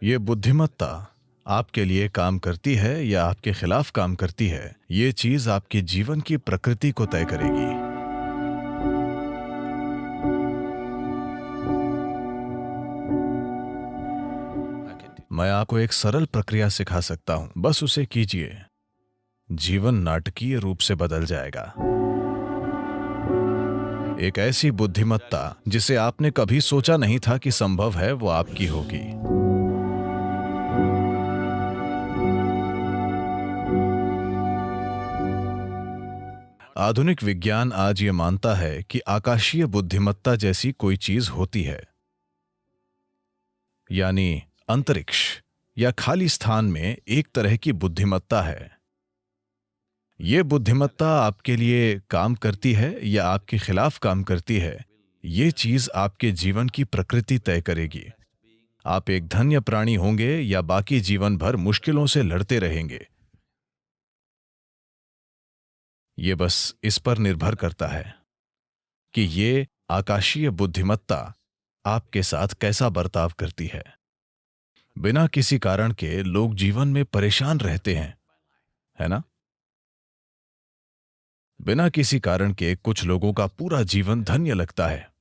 ये बुद्धिमत्ता आपके लिए काम करती है या आपके खिलाफ काम करती है, ये चीज आपके जीवन की प्रकृति को तय करेगी। मैं आपको एक सरल प्रक्रिया सिखा सकता हूं, बस उसे कीजिए। जीवन नाटकीय रूप से बदल जाएगा। एक ऐसी बुद्धिमत्ता जिसे आपने कभी सोचा नहीं था कि संभव है, वो आपकी होगी। आधुनिक विज्ञान आज ये मानता है कि आकाशीय बुद्धिमत्ता जैसी कोई चीज होती है, यानी अंतरिक्ष या खाली स्थान में एक तरह की बुद्धिमत्ता है। ये बुद्धिमत्ता आपके लिए काम करती है या आपके खिलाफ काम करती है, ये चीज आपके जीवन की प्रकृति तय करेगी। आप एक धन्य प्राणी होंगे या बाकी जीवन भर मुश्किलों से लड़ते रहेंगे। ये बस इस पर निर्भर करता है कि ये आकाशीय बुद्धिमत्ता आपके साथ कैसा बर्ताव करती है। बिना किसी कारण के लोग जीवन में परेशान रहते हैं, है ना? बिना किसी कारण के कुछ लोगों का पूरा जीवन धन्य लगता है।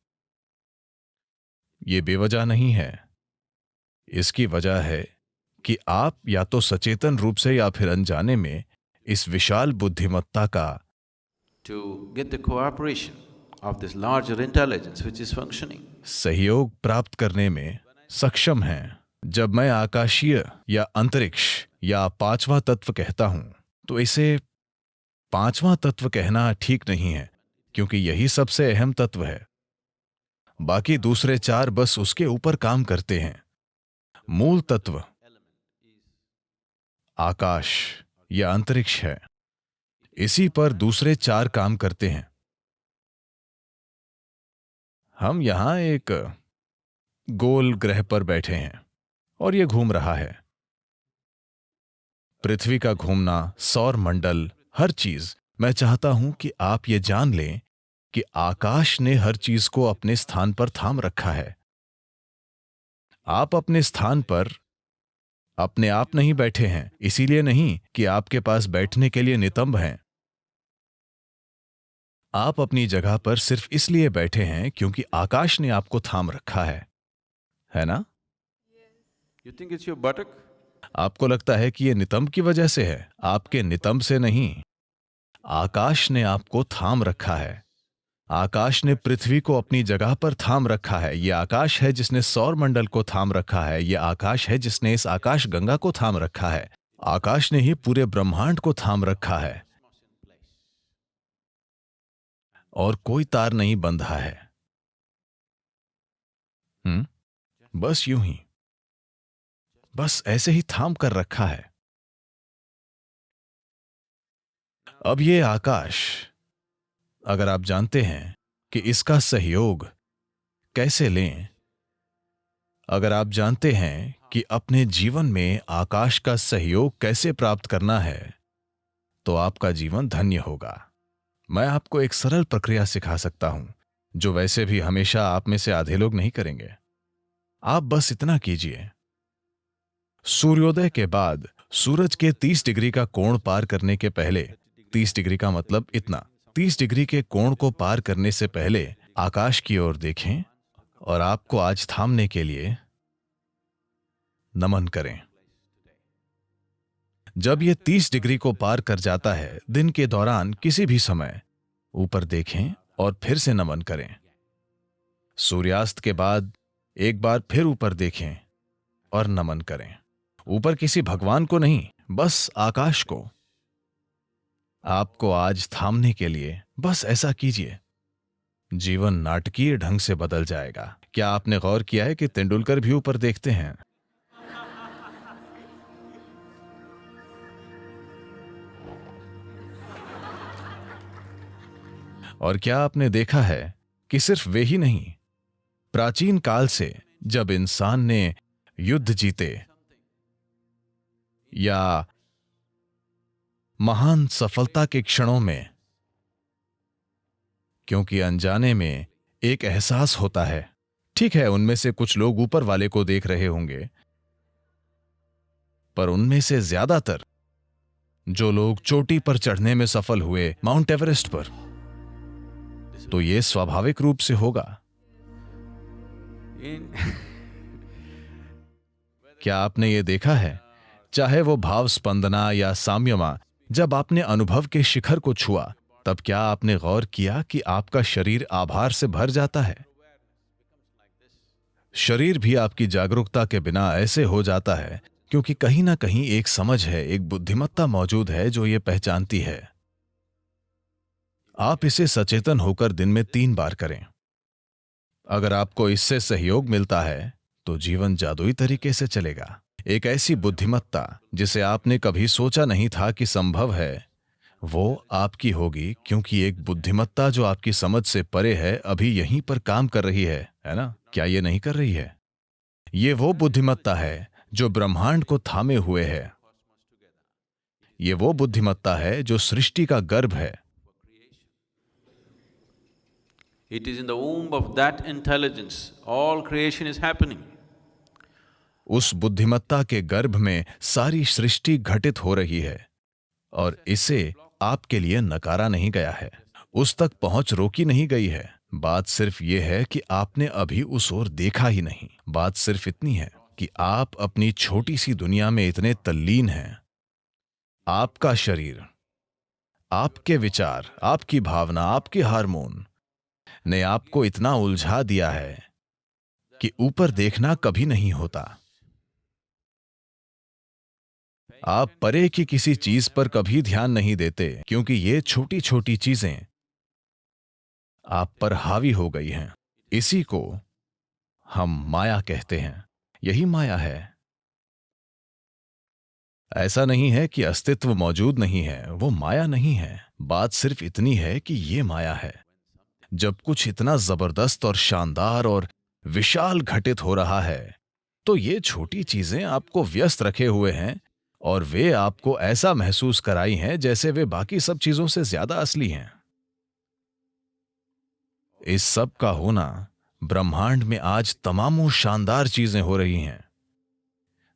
ये बेवजह नहीं है। इसकी वजह है कि आप या तो सचेतन रूप से या फिर अनजाने में इस विशाल बुद्धिमत्ता का to get the cooperation of this larger intelligence which is functioning. सहयोग प्राप्त करने में सक्षम हैं। जब मैं आकाशीय या अंतरिक्ष या पांचवा तत्व कहता हूं, तो इसे पांचवा तत्व कहना ठीक नहीं है, क्योंकि यही सबसे अहम तत्व है। बाकी दूसरे चार बस उसके ऊपर काम करते हैं। मूल तत्व आकाश या अंतरिक्ष है, इसी पर दूसरे चार काम करते हैं। हम यहां एक गोल ग्रह पर बैठे हैं और यह घूम रहा है। पृथ्वी का घूमना, सौर मंडल, हर चीज। मैं चाहता हूं कि आप ये जान लें कि आकाश ने हर चीज को अपने स्थान पर थाम रखा है। आप अपने स्थान पर अपने आप नहीं बैठे हैं, इसीलिए नहीं कि आपके पास बैठने के लिए नितंब हैं। आप अपनी जगह पर सिर्फ इसलिए बैठे हैं क्योंकि आकाश ने आपको थाम रखा है ना? You think it's your buttock? आपको लगता है कि यह नितंब की वजह से है, आपके नितंब से नहीं। आकाश ने आपको थाम रखा है। आकाश ने पृथ्वी को अपनी जगह पर थाम रखा है। यह आकाश है जिसने सौर मंडल को थाम रखा है। यह आकाश है जिसने इस आकाश गंगा को थाम रखा है। आकाश ने ही पूरे ब्रह्मांड को थाम रखा है और कोई तार नहीं बंधा है। बस यूं ही, बस ऐसे ही थाम कर रखा है। अब ये आकाश, अगर आप जानते हैं कि इसका सहयोग कैसे लें, अगर आप जानते हैं कि अपने जीवन में आकाश का सहयोग कैसे प्राप्त करना है, तो आपका जीवन धन्य होगा। मैं आपको एक सरल प्रक्रिया सिखा सकता हूं, जो वैसे भी हमेशा आप में से आधे लोग नहीं करेंगे। आप बस इतना कीजिए। सूर्योदय के बाद सूरज के 30 डिग्री का कोण पार करने के पहले, 30 डिग्री का मतलब इतना, 30 डिग्री के कोण को पार करने से पहले आकाश की ओर देखें और आपको आज थामने के लिए नमन करें। जब यह 30 डिग्री को पार कर जाता है, दिन के दौरान किसी भी समय ऊपर देखें और फिर से नमन करें। सूर्यास्त के बाद एक बार फिर ऊपर देखें और नमन करें। ऊपर किसी भगवान को नहीं, बस आकाश को। आपको आज थामने के लिए बस ऐसा कीजिए। जीवन नाटकीय ढंग से बदल जाएगा। क्या आपने गौर किया है कि तेंदुलकर भी ऊपर देखते हैं? और क्या आपने देखा है कि सिर्फ वे ही नहीं, प्राचीन काल से जब इंसान ने युद्ध जीते या महान सफलता के क्षणों में, क्योंकि अनजाने में एक एहसास होता है। ठीक है, उनमें से कुछ लोग ऊपर वाले को देख रहे होंगे, पर उनमें से ज्यादातर जो लोग चोटी पर चढ़ने में सफल हुए, माउंट एवरेस्ट पर, तो ये स्वाभाविक रूप से होगा। क्या आपने ये देखा है, चाहे वो भाव स्पंदना या साम्यमा, जब आपने अनुभव के शिखर को छुआ, तब क्या आपने गौर किया कि आपका शरीर आभार से भर जाता है? शरीर भी आपकी जागरूकता के बिना ऐसे हो जाता है, क्योंकि कहीं ना कहीं एक समझ है, एक बुद्धिमत्ता मौजूद है जो ये पहचानती है। आप इसे सचेतन होकर दिन में 3 बार करें। अगर आपको इससे सहयोग मिलता है तो जीवन जादुई तरीके से चलेगा। एक ऐसी बुद्धिमत्ता जिसे आपने कभी सोचा नहीं था कि संभव है, वो आपकी होगी, क्योंकि एक बुद्धिमत्ता जो आपकी समझ से परे है अभी यहीं पर काम कर रही है ना? क्या ये नहीं कर रही है? ये वो बुद्धिमत्ता है जो ब्रह्मांड को थामे हुए है। ये वो बुद्धिमत्ता है जो सृष्टि का गर्भ है। It is in the womb of that intelligence all creation is happening. उस बुद्धिमत्ता के गर्भ में सारी सृष्टि घटित हो रही है और इसे आपके लिए नकारा नहीं गया है, उस तक पहुंच रोकी नहीं गई है। बात सिर्फ ये है कि आपने अभी उस ओर देखा ही नहीं। बात सिर्फ इतनी है कि आप अपनी छोटी सी दुनिया में इतने तल्लीन हैं। आपका शरीर, आपके विचार, आपकी भावना, आपके हार्मोन ने आपको इतना उलझा दिया है कि ऊपर देखना कभी नहीं होता। आप परे की किसी चीज पर कभी ध्यान नहीं देते, क्योंकि ये छोटी छोटी चीजें आप पर हावी हो गई हैं। इसी को हम माया कहते हैं। यही माया है। ऐसा नहीं है कि अस्तित्व मौजूद नहीं है, वो माया नहीं है। बात सिर्फ इतनी है कि ये माया है। जब कुछ इतना जबरदस्त और शानदार और विशाल घटित हो रहा है, तो ये छोटी चीजें आपको व्यस्त रखे हुए हैं और वे आपको ऐसा महसूस कराई हैं जैसे वे बाकी सब चीजों से ज्यादा असली हैं। इस सब का होना, ब्रह्मांड में आज तमामों शानदार चीजें हो रही हैं,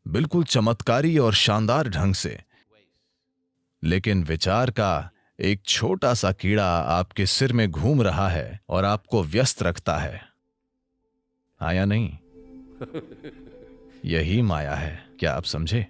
बिल्कुल चमत्कारी और शानदार ढंग से, लेकिन विचार का एक छोटा सा कीड़ा आपके सिर में घूम रहा है और आपको व्यस्त रखता है। हाँ या नहीं? यही माया है। क्या आप समझे?